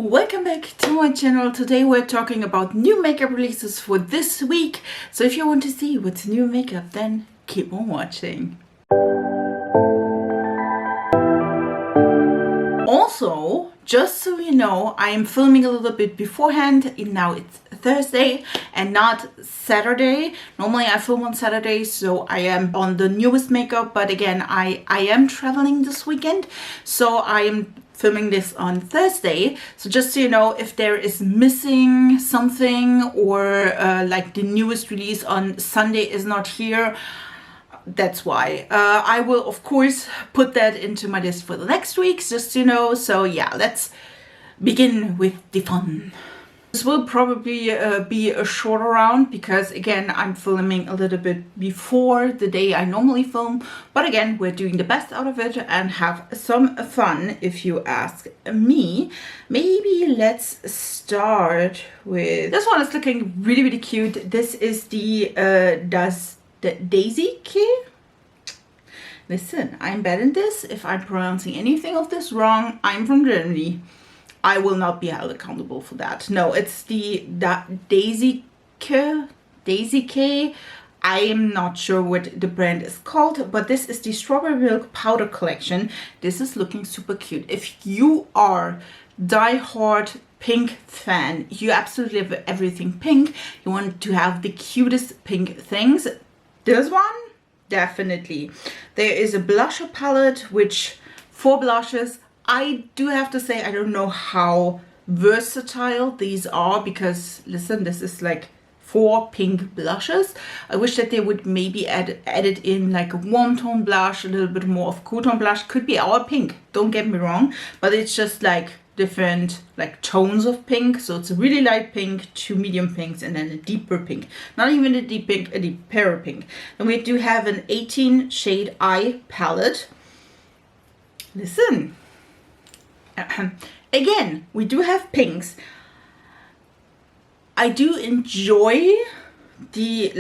Welcome back to my channel. Today we're talking about new makeup releases for this week. So if you want to see what's new makeup, then keep on watching. Also, just so you know, I am filming a little bit beforehand. Now it's Thursday and not Saturday. Normally I film on Saturdays, so I am on the newest makeup. But again, I am traveling this weekend, so I am filming this on Thursday. So just so you know, if there is missing something or like the newest release on Sunday is not here, that's why. I will of course put that into my list for the next week, just so you know. So yeah, let's begin with the fun. This will probably be a shorter round because again I'm filming a little bit before the day I normally film, but again we're doing the best out of it and have some fun if you ask me. Maybe let's start with this one. Is looking really cute. This is the Dasique. Listen, I'm bad in this. If I'm pronouncing anything of this wrong, I'm from Germany. I will not be held accountable for that. No, it's the Dasique. I am not sure what the brand is called, but this is the Strawberry Milk Powder Collection. This is looking super cute. If you are die-hard pink fan, you absolutely love everything pink, you want to have the cutest pink things, this one, definitely. There is a blusher palette, which 4 blushes. I do have to say, I don't know how versatile these are because, listen, this is like 4 pink blushes. I wish that they would maybe added in like a warm tone blush, a little bit more of cool tone blush. Could be our pink, don't get me wrong, but it's just like different like tones of pink. So it's a really light pink, 2 medium pinks, and then a deeper pink. Not even a deep pink, a deeper pink. And we do have an 18 shade eye palette. Listen. Again, we do have pinks. I do enjoy the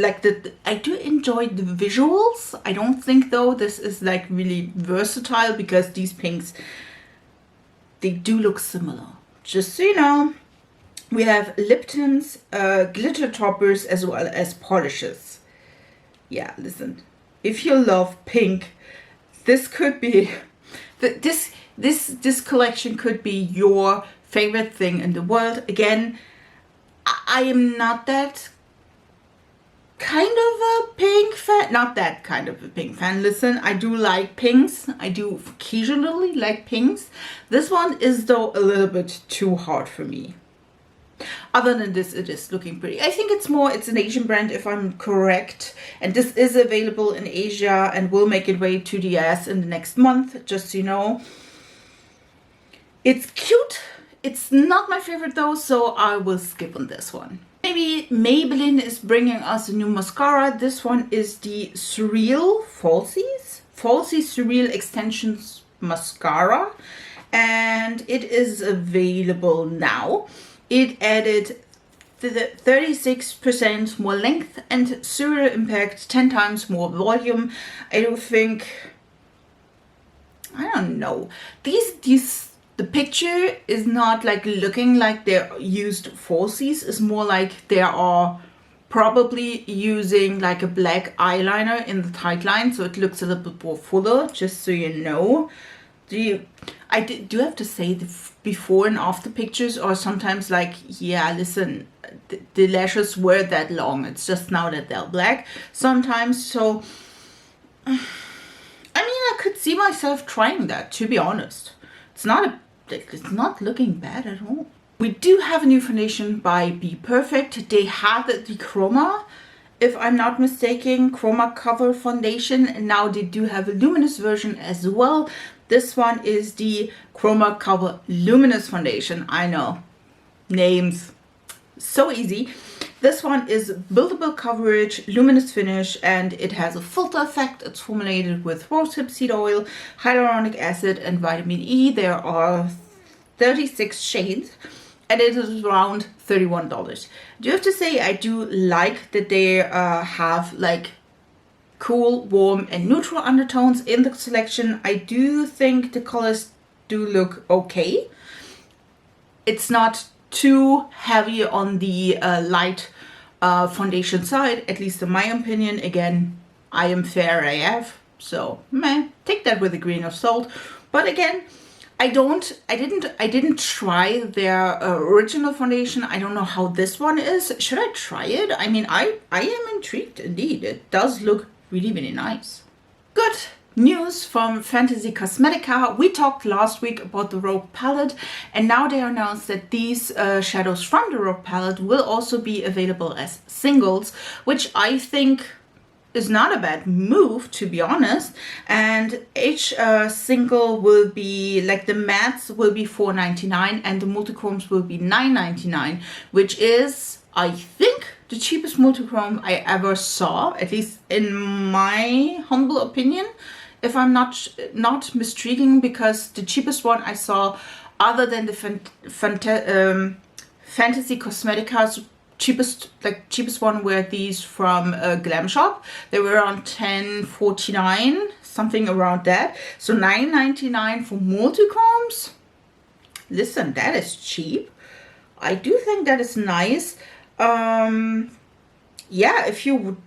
visuals. I don't think though this is like really versatile because these pinks, they do look similar. Just so you know, we have lip tints, glitter toppers, as well as polishes. Yeah, listen, if you love pink, this could be this collection could be your favorite thing in the world. Again, I am not that kind of a pink fan. Not that kind of a pink fan. Listen, I do like pinks. I do occasionally like pinks. This one is though a little bit too hard for me. Other than this, it is looking pretty. I think it's an Asian brand if I'm correct. And this is available in Asia and will make its way to the US in the next month, just so you know. It's cute. It's not my favorite though, so I will skip on this one. Maybe Maybelline is bringing us a new mascara. This one is the Surreal Falsies Surreal Extensions Mascara. And it is available now. It added 36% more length and zero impact, 10 times more volume. I don't know. The picture is not like looking like they're used falsies. It's more like they are probably using like a black eyeliner in the tight line, so it looks a little bit more fuller, just so you know. I do have to say the before and after pictures are sometimes like, yeah, listen, the lashes were that long. It's just now that they're black sometimes. So, I mean, I could see myself trying that, to be honest. It's not looking bad at all. We do have a new foundation by BPerfect. They had the Chroma, if I'm not mistaken, Chroma cover foundation, and now they do have a Luminous version as well. This one is the Chroma Cover Luminous Foundation. I know, names, so easy. This one is buildable coverage, luminous finish, and it has a filter effect. It's formulated with rosehip seed oil, hyaluronic acid, and vitamin E. There are 36 shades, and it is around $31. I do have to say, I do like that they have like cool, warm, and neutral undertones in the selection. I do think the colors do look okay. it's not too heavy on the light foundation side, at least in my opinion. Again, I am fair AF, so meh, take that with a grain of salt. But again, I didn't try their original foundation. I don't know how this one is. Should I try it? I mean, I am intrigued indeed. It does look really, really nice. Good news from Fantasy Cosmetica. We talked last week about the Rogue palette, and now they announced that these shadows from the Rogue palette will also be available as singles, which I think is not a bad move, to be honest. And each single will be, like, the mattes will be $4.99 and the multichromes will be $9.99, which is, I think, the cheapest multichrome I ever saw, at least in my humble opinion, if I'm not mistreating, because the cheapest one I saw, other than the Fantasy Cosmetica's cheapest one, were these from Glam Shop. They were around $10.49, something around that. So $9.99 for multichromes. Listen, that is cheap. I do think that is nice. Yeah, if you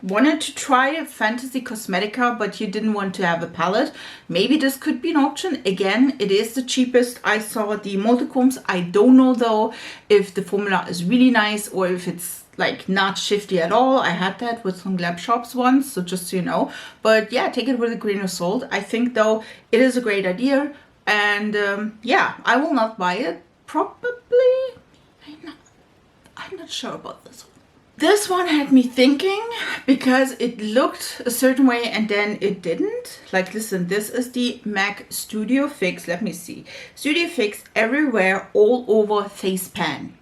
wanted to try a Fantasy Cosmetica but you didn't want to have a palette, maybe this could be an option. Again, it is the cheapest. I saw the multichromes. I don't know though if the formula is really nice or if it's like not shifty at all. I had that with some Glam Shops once, so just so you know. But yeah, take it with a grain of salt. I think though it is a great idea, and yeah, I will not buy it. Probably. I'm not sure about this one. This one had me thinking because it looked a certain way and then it didn't. Like, listen, this is the MAC Studio Fix. Let me see. Studio Fix Everywhere All Over Face Pan.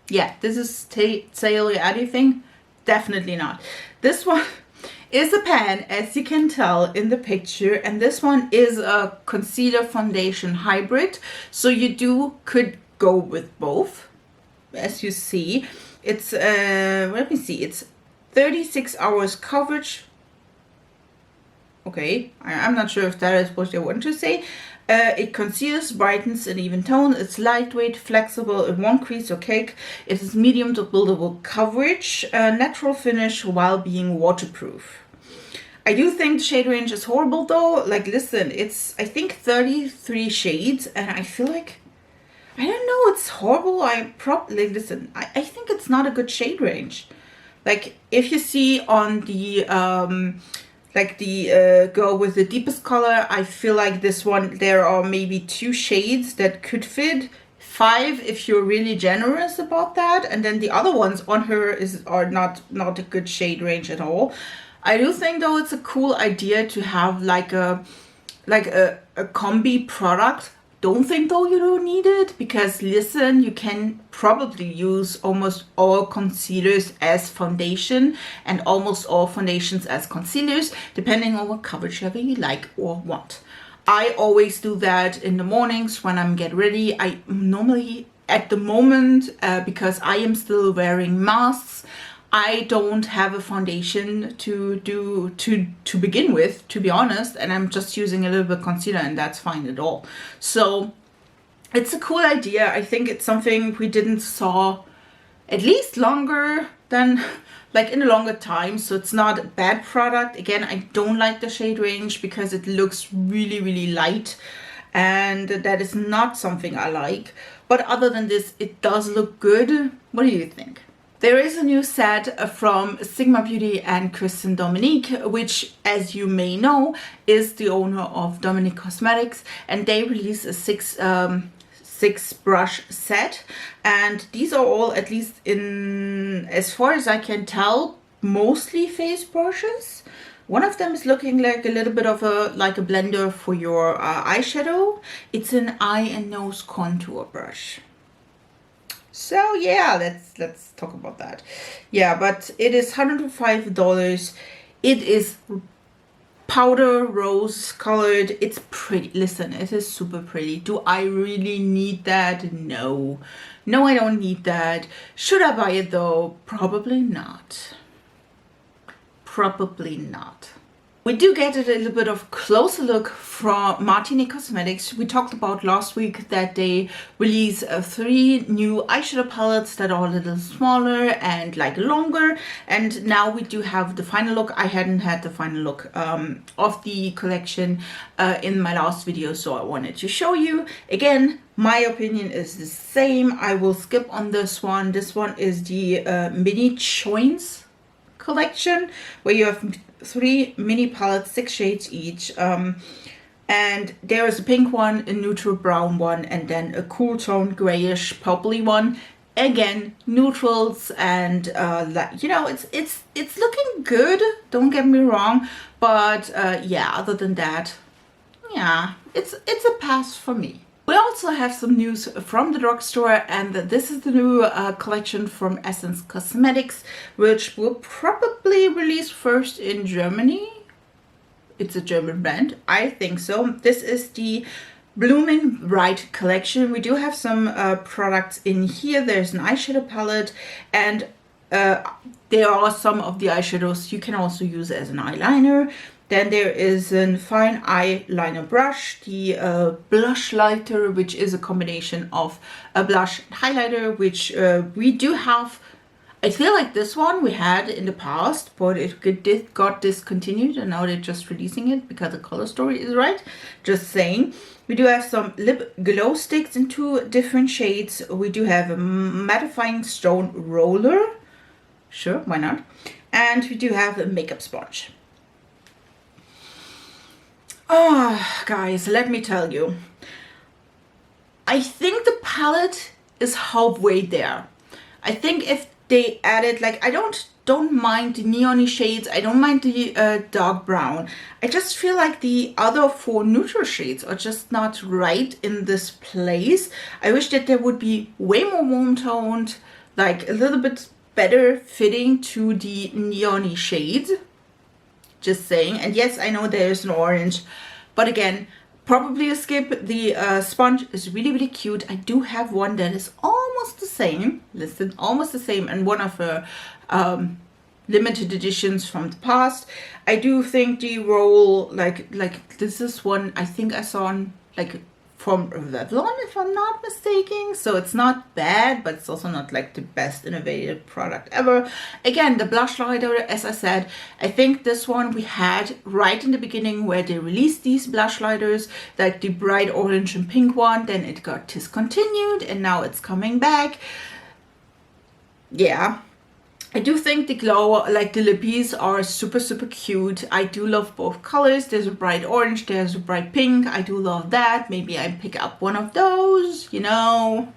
Yeah, this is Sayoli Adi thing. Definitely not. This one is a pan, as you can tell in the picture, and this one is a concealer foundation hybrid. So you could go with both, as you see. It's let me see, it's 36 hours coverage. Okay, I'm not sure if that is what they want to say. It conceals, brightens, and even tone. It's lightweight, flexible, it won't crease or cake. It is medium to buildable coverage, natural finish while being waterproof. I do think the shade range is horrible though. Like, listen, it's, I think, 33 shades, and I feel like, I don't know, it's horrible. Listen, I think it's not a good shade range. Like, if you see on the, like the girl with the deepest color, I feel like this one, there are maybe 2 shades that could fit, 5 if you're really generous about that. And then the other ones on her are not a good shade range at all. I do think though it's a cool idea to have like a combi product. Don't think though you don't need it, because listen, you can probably use almost all concealers as foundation and almost all foundations as concealers, depending on what coverage level you like or want. I always do that in the mornings when I'm getting ready. I normally, at the moment, because I am still wearing masks, I don't have a foundation to begin with, to be honest, and I'm just using a little bit of concealer, and that's fine at all. So it's a cool idea. I think it's something we didn't saw at least longer than, like, in a longer time. So it's not a bad product. Again, I don't like the shade range because it looks really, really light, and that is not something I like. But other than this, it does look good. What do you think? There is a new set from Sigma Beauty and Christen Dominique, which, as you may know, is the owner of Dominique Cosmetics, and they released a six brush set, and these are all, at least in, as far as I can tell, mostly face brushes. One of them is looking like a little bit of a blender for your eyeshadow. It's an eye and nose contour brush. So yeah, let's talk about that. Yeah, but it is $105. It is powder rose colored. It's pretty. Listen, it is super pretty. Do I really need that? No, I don't need that. Should I buy it though? Probably not. Probably not. We do get a little bit of closer look from Martini Cosmetics. We talked about last week that they release 3 new eyeshadow palettes that are a little smaller and like longer, and now we do have the final look. I hadn't had the final look of the collection in my last video, so I wanted to show you. Again, my opinion is the same. I will skip on this one. This one is the mini Tchoin collection, where you have 3 mini palettes, 6 shades each, and there is a pink one, a neutral brown one, and then a cool tone grayish purpley one. Again, neutrals, and you know, it's looking good, don't get me wrong, but yeah, other than that, yeah, it's a pass for me. We also have some news from the drugstore, and this is the new collection from Pearlescence Cosmetics, which will probably release first in Germany. It's a German brand, I think so. This is the Bloomin' Bright collection. We do have some products in here. There's an eyeshadow palette, and there are some of the eyeshadows you can also use as an eyeliner. Then there is a fine eyeliner brush, the blush lighter, which is a combination of a blush and highlighter, which we do have. I feel like this one we had in the past, but it got discontinued, and now they're just releasing it because the color story is right. Just saying. We do have some lip glow sticks in 2 different shades. We do have a mattifying stone roller. Sure, why not? And we do have a makeup sponge. Oh, guys, let me tell you. I think the palette is halfway there. I think if they added, like, I don't mind the neon shades, I don't mind the dark brown. I just feel like the other 4 neutral shades are just not right in this place. I wish that they would be way more warm toned, like a little bit better fitting to the neon shades. Just saying. And yes, I know there's an orange, but again, probably a skip. The sponge is really, really cute. I do have one that is almost the same. Listen, almost the same, and one of her limited editions from the past. I do think the roll, like this is one I think I saw on, like, from Revlon, if I'm not mistaken. So it's not bad, but it's also not like the best innovative product ever. Again, the blush lighter, as I said, I think this one we had right in the beginning where they released these blush lighters, like the bright orange and pink one. Then it got discontinued, and now it's coming back. Yeah. I do think the glow, like the lippies, are super, super cute. I do love both colors. There's a bright orange, there's a bright pink. I do love that. Maybe I pick up one of those, you know.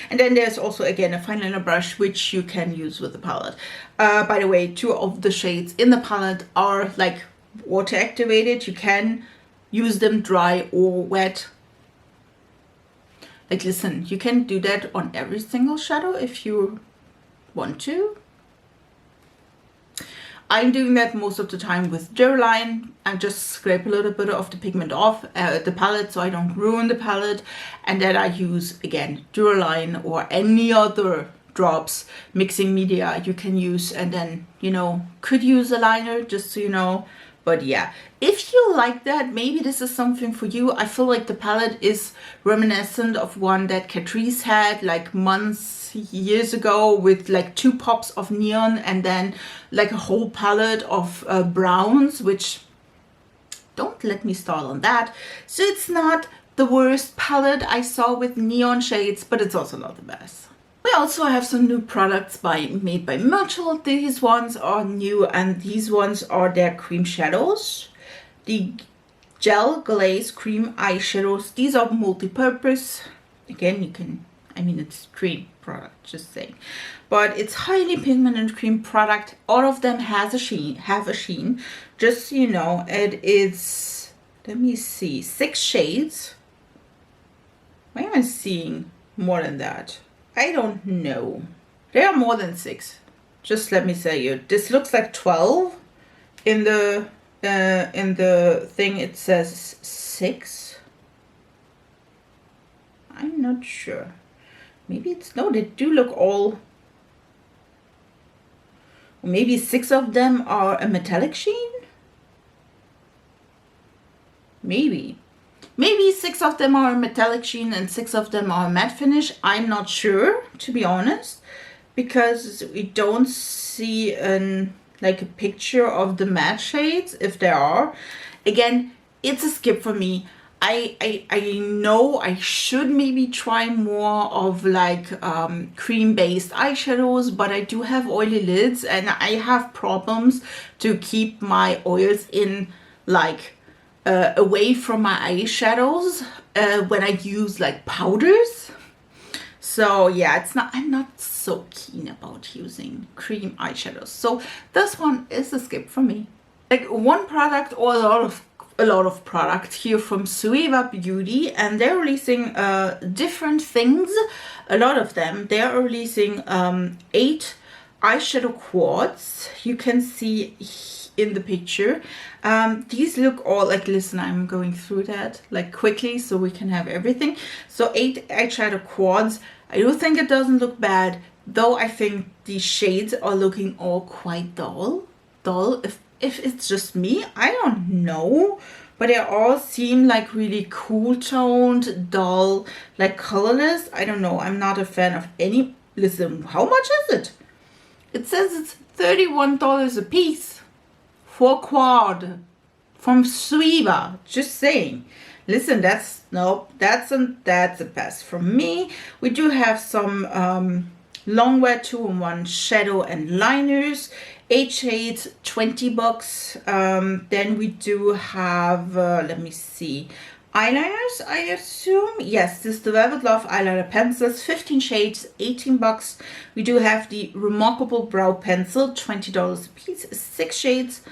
And then there's also, again, a fine liner brush, which you can use with the palette. By the way, 2 of the shades in the palette are like water activated. You can use them dry or wet. Like, listen, you can do that on every single shadow if you want to. I'm doing that most of the time with Durline. I just scrape a little bit of the pigment off the palette so I don't ruin the palette, and then I use, again, Durline or any other drops mixing media you can use, and then, you know, could use a liner, just so you know. But yeah, if you like that, maybe this is something for you. I feel like the palette is reminiscent of one that Catrice had like years ago, with like 2 pops of neon and then like a whole palette of browns, which, don't let me stall on that. So it's not the worst palette I saw with neon shades, but it's also not the best. We also have some new products made by Machel. These ones are new, and these ones are their cream shadows. The gel glaze cream eyeshadows. These are multi-purpose. Again, you can, I mean, it's cream product, just saying. But it's highly pigmented cream product. All of them have a sheen. Just so you know, it is, let me see, 6 shades. Why am I seeing more than that? I don't know. There are more than 6. Just let me say you. This looks like 12. In the thing it says 6. I'm not sure. Maybe it's, no, they do look all. Maybe 6 of them are a metallic sheen. maybe. Maybe 6 of them are metallic sheen and 6 of them are matte finish. I'm not sure, to be honest, because we don't see like a picture of the matte shades, if there are. Again, it's a skip for me. I know I should maybe try more of like cream based eyeshadows, but I do have oily lids and I have problems to keep my oils in like away from my eyeshadows when I use like powders. So yeah, I'm not so keen about using cream eyeshadows. So this one is a skip for me. Like one product or a lot of product here from Swiva Beauty, and they're releasing different things. A lot of them. They're releasing 8 eyeshadow quads. You can see in the picture. These look all like, listen, I'm going through that like quickly so we can have everything. So 8 eyeshadow quads. I do think it doesn't look bad, though I think the shades are looking all quite dull. If it's just me, I don't know, but they all seem like really cool toned, dull, like colorless. I don't know. I'm not a fan of any. Listen, how much is it? It says it's $31 a piece for quad from Swiva. Just saying. Listen, that's a pass from me. We do have some longwear 2-in-1 shadow and liners, 8 shades, $20. Then we do have let me see, eyeliners, I assume. Yes, this is the Velvet Love eyeliner pencils, 15 shades, $18. We do have the Remarkable Brow Pencil, $20 a piece, 6 shades.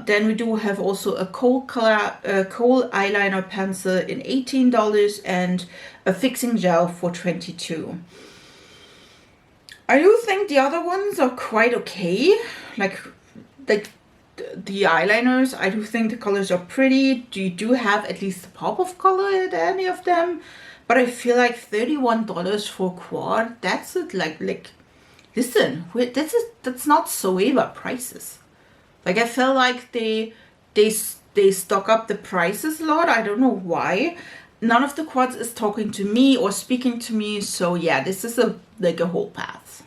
Then we do have also a kohl eyeliner pencil in $18 and a fixing gel for $22. I do think the other ones are quite okay. Like the eyeliners, I do think the colors are pretty. You do have at least a pop of color at any of them, but I feel like $31 for quad. That's it. Like listen, that's not Zoeva prices. Like I feel like they stock up the prices a lot. I don't know why. None of the quads is talking to me or speaking to me. So yeah, this is a whole path.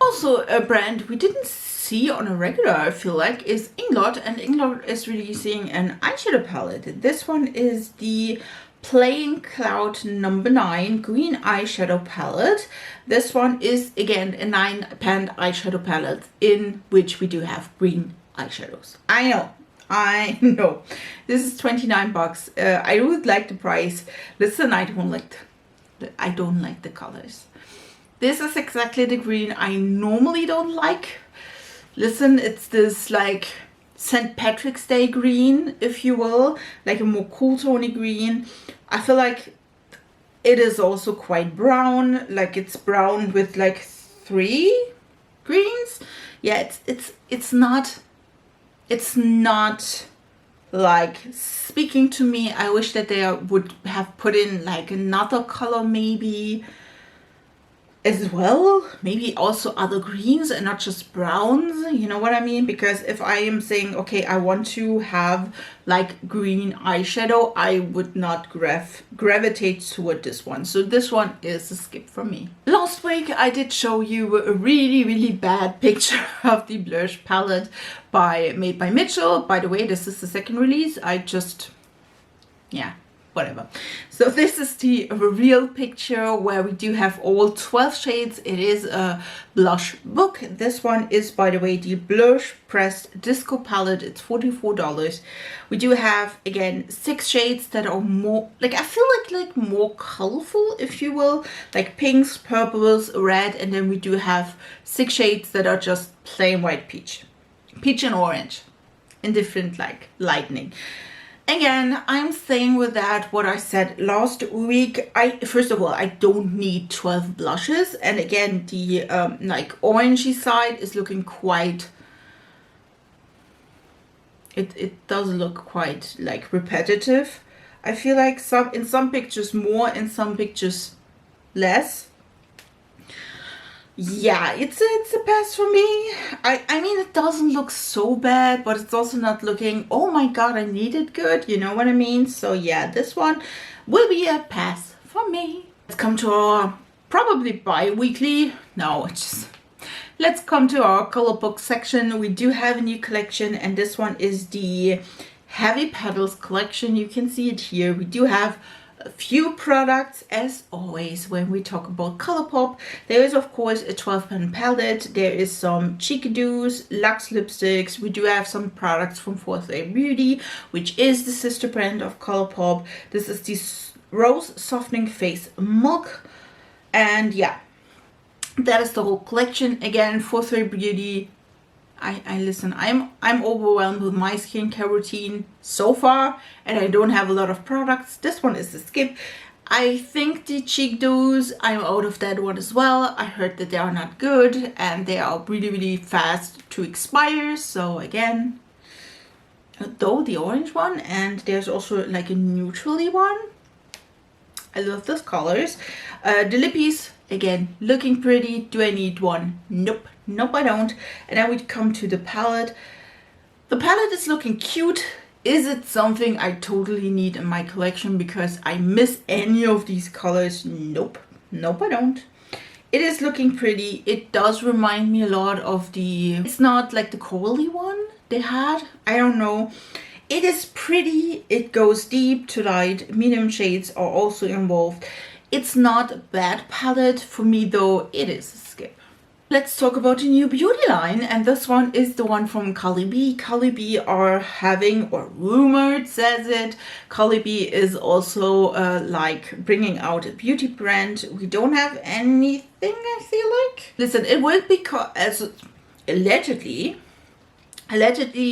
Also a brand we didn't see on a regular, I feel like, is Inglot, and Inglot is releasing an eyeshadow palette. This one is the Playinn Cloud number 9 green eyeshadow palette. This one is again a 9-pan eyeshadow palette in which we do have green eyeshadows. I know. This is $29. I would like the price. Listen, I don't like the colors. This is exactly the green I normally don't like. Listen, it's this like St. Patrick's Day green, if you will, like a more cool tony green. I feel like it is also quite brown, like it's brown with like 3 greens. Yeah, it's not like speaking to me. I wish that they would have put in like another color maybe as well, maybe also other greens and not just browns, you know what I mean? Because if I am saying, okay, I want to have like green eyeshadow, I would not gravitate toward this one. So this one is a skip for me. Last week I did show you a really bad picture of the Blursh palette made by Machel. By the way, this is the second release. Whatever. So this is the real picture where we do have all 12 shades. It is a blush book. This one is, by the way, the Blursh Pressed Disco palette. It's $44. We do have, again, 6 shades that are more, like, I feel like more colorful, if you will, like pinks, purples, red, and then we do have 6 shades that are just plain white peach and orange in different like lightning. Again, I'm staying with that, what I said last week. First of all, I don't need 12 blushes. And again, the like orangey side is looking quite, it does look quite like repetitive. I feel like in some pictures more, in some pictures less. Yeah, it's a pass for me. I mean, it doesn't look so bad, but it's also not looking, oh my god, I need it good, you know what I mean? So yeah, this one will be a pass for me. Let's come to our probably bi-weekly, no, it's just, let's come to our Colourpop section. We do have a new collection, and this one is the Heavy Petals collection. You can see it here. We do have a few products, as always when we talk about Colourpop. There is of course a 12-pan palette, there is some cheek dews, luxe lipsticks. We do have some products from Swiva Beauty, which is the sister brand of Colourpop. This is the Rose Softening Face Milk, and yeah, that is the whole collection. Again, Swiva Beauty, I listen, I'm overwhelmed with my skincare routine so far, and I don't have a lot of products. This one is a skip. I think the cheek dews, I'm out of that one as well. I heard that they are not good and they are really fast to expire. So again, though the orange one, and there's also like a neutrally one. I love those colors. The lippies, again, looking pretty. Do I need one? Nope. Nope, I don't. And then we come to the palette. The palette is looking cute. Is it something I totally need in my collection because I miss any of these colors? Nope. Nope, I don't. It is looking pretty. It does remind me a lot of the... It's not like the corally one they had. I don't know. It is pretty. It goes deep to light. Medium shades are also involved. It's not a bad palette. For me though, it is a skip. Let's talk about the new beauty line, and this one is the one from Cardi. Cardi are having, or rumored says it, Cardi is also like bringing out a beauty brand. We don't have anything, I feel like. Listen, it will be as allegedly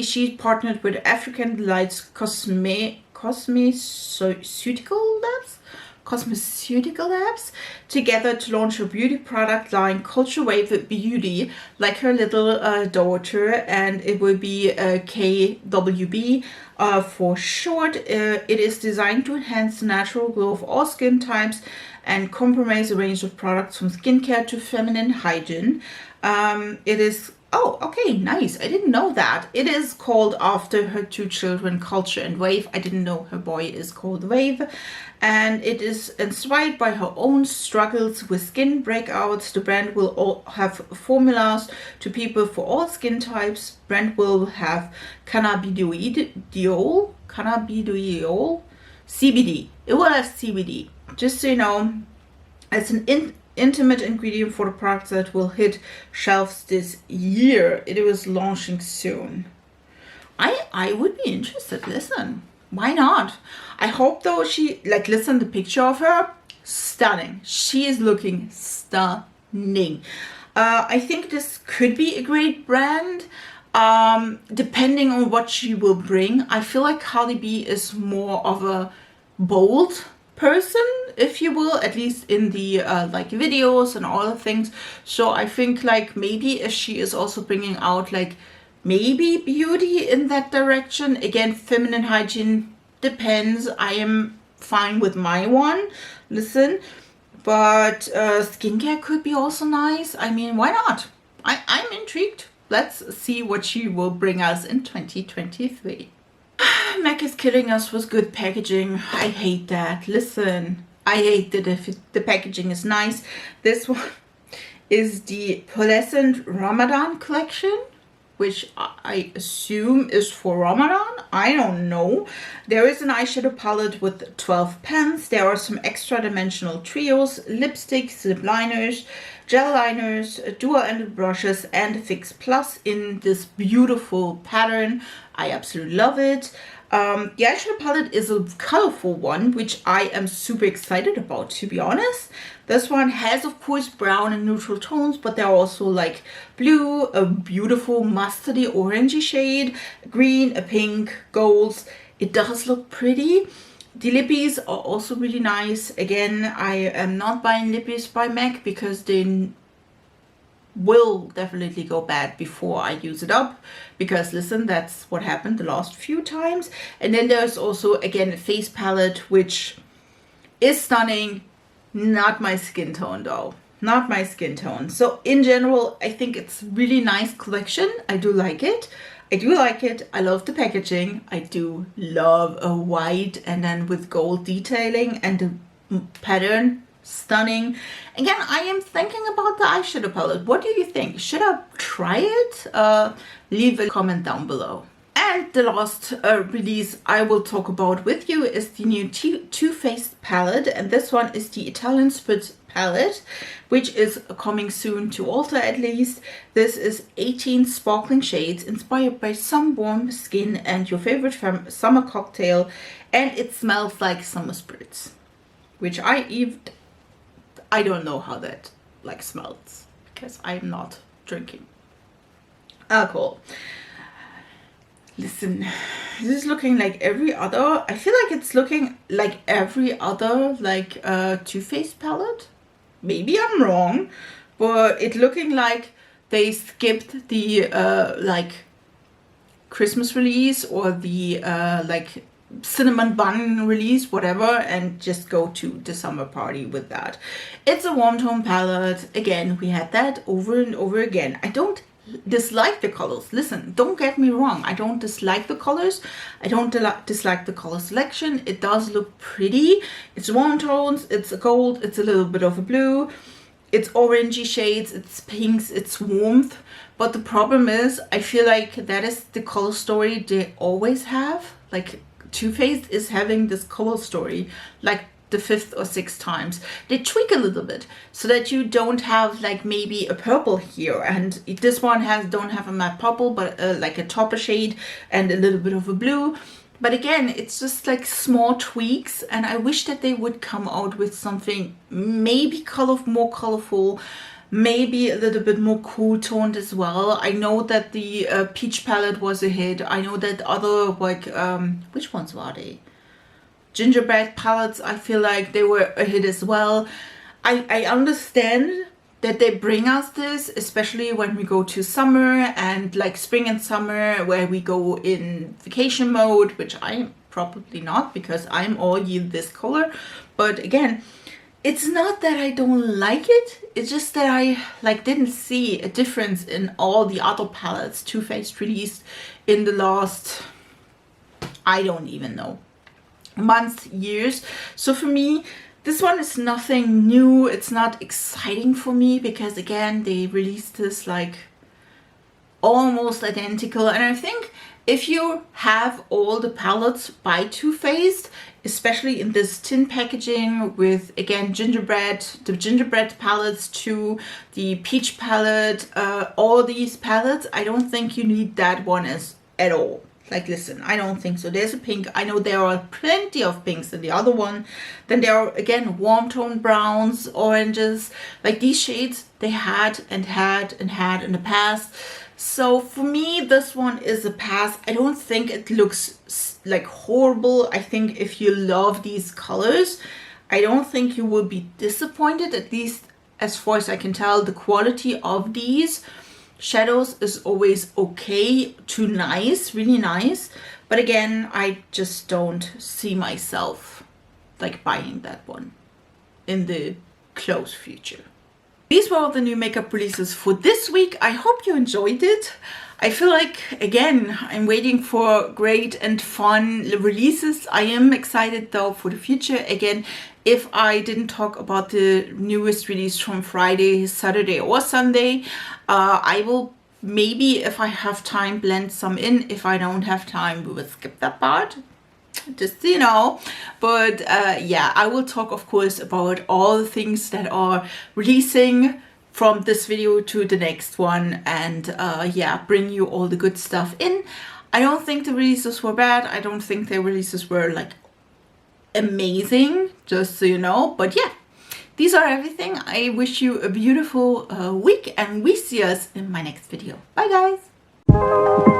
she partnered with African Delights cosmeceutical labs together to launch a beauty product line, Culture Beauty, like her little daughter, and it will be KWB for short. It is designed to enhance the natural glow of all skin types and comprise a range of products from skincare to feminine hygiene. It is... Oh, okay, nice. I didn't know that. It is called after her two children, Culture and Wave. I didn't know her boy is called Wave. And it is inspired by her own struggles with skin breakouts. The brand will all have formulas to people for all skin types. Brand will have cannabidiol, CBD. It will have CBD. Just so you know, it's an intimate ingredient for the products that will hit shelves this year. It was launching soon. I would be interested. Listen, why not? I hope though she, like, listen, the picture of her, stunning. She is looking stunning. I think this could be a great brand, depending on what she will bring. I feel like Cardi B is more of a bold person, if you will, at least in the like videos and all the things. So I think like maybe if she is also bringing out like maybe beauty in that direction, again, feminine hygiene depends. I am fine with my one, listen, but skincare could be also nice. I mean, why not? I'm intrigued. Let's see what she will bring us in 2023. MAC is killing us with good packaging. I hate that. Listen, I hate that if the packaging is nice. This one is the Pearlescence Ramadan Collection, which I assume is for Ramadan. I don't know. There is an eyeshadow palette with 12 pens. There are some extra dimensional trios, lipsticks, lip liners, gel liners, dual-ended brushes, and a Fix Plus in this beautiful pattern. I absolutely love it. The eyeshadow palette is a colorful one, which I am super excited about, to be honest. This one has, of course, brown and neutral tones, but they're also like blue, a beautiful mustardy orangey shade, green, a pink, golds. It does look pretty. The lippies are also really nice. Again, I am not buying lippies by MAC because they will definitely go bad before I use it up, because listen, that's what happened the last few times. And then there's also, again, a face palette which is stunning, not my skin tone though. not my skin tone. So in general, I think it's really nice collection. I do like it. I do like it. I love the packaging. I do love a white and then with gold detailing and the pattern. Stunning. Again, I am thinking about the eyeshadow palette. What do you think? Should I try it? Leave a comment down below. And the last release I will talk about with you is the new Too Faced palette, and this one is the Italian Spritz palette, which is coming soon to Ulta at least. This is 18 sparkling shades inspired by some warm skin and your favorite summer cocktail, and it smells like summer spritz, which I don't know how that like smells because I'm not drinking alcohol. Listen, this is looking like every other. I feel like it's looking like every other like Too Faced palette. Maybe I'm wrong, but it's looking like they skipped the like Christmas release or the like cinnamon bun release, whatever, and just go to the summer party with that. It's a warm tone palette. Again, we had that over and over again. I don't dislike the colors. Listen, don't get me wrong. I don't dislike the colors. I don't dislike the color selection. It does look pretty. It's warm tones. It's a gold. It's a little bit of a blue. It's orangey shades. It's pinks. It's warmth. But the problem is, I feel like that is the color story they always have. Like Too Faced is having this color story like the 5th or 6th times. They tweak a little bit so that you don't have like maybe a purple here, and this one don't have a matte purple, but like a topper shade and a little bit of a blue. But again, it's just like small tweaks, and I wish that they would come out with something maybe more colorful, maybe a little bit more cool toned as well. I know that the peach palette was a hit. I know that other like which ones were they? Gingerbread palettes, I feel like they were a hit as well. I understand that they bring us this, especially when we go to summer and like spring and summer, where we go in vacation mode, which I'm probably not because I'm all year this color. But again, it's not that I don't like it, it's just that I like didn't see a difference in all the other palettes Too Faced released in the last, I don't even know, months, years. So for me, this one is nothing new. It's not exciting for me because again, they released this like almost identical, and I think if you have all the palettes by Too Faced, especially in this tin packaging with again the gingerbread palettes to the peach palette, all these palettes, I don't think you need that one at all. Like, listen, I don't think so. There's a pink. I know there are plenty of pinks in the other one. Then there are, again, warm tone browns, oranges. Like, these shades they had in the past. So, for me, this one is a pass. I don't think it looks, like, horrible. I think if you love these colors, I don't think you will be disappointed. At least, as far as I can tell, the quality of these shadows is always okay to nice, really nice. But again, I just don't see myself like buying that one in the close future. These were all the new makeup releases for this week. I hope you enjoyed it. I feel like, again, I'm waiting for great and fun releases. I am excited though for the future. Again, if I didn't talk about the newest release from Friday, Saturday or Sunday, I will maybe, if I have time, blend some in. If I don't have time, we will skip that part. Just so you know. But yeah, I will talk, of course, about all the things that are releasing from this video to the next one, and yeah, bring you all the good stuff in. I don't think the releases were bad. I don't think the releases were like amazing, just so you know. But yeah, these are everything. I wish you a beautiful week, and we see us in my next video. Bye guys.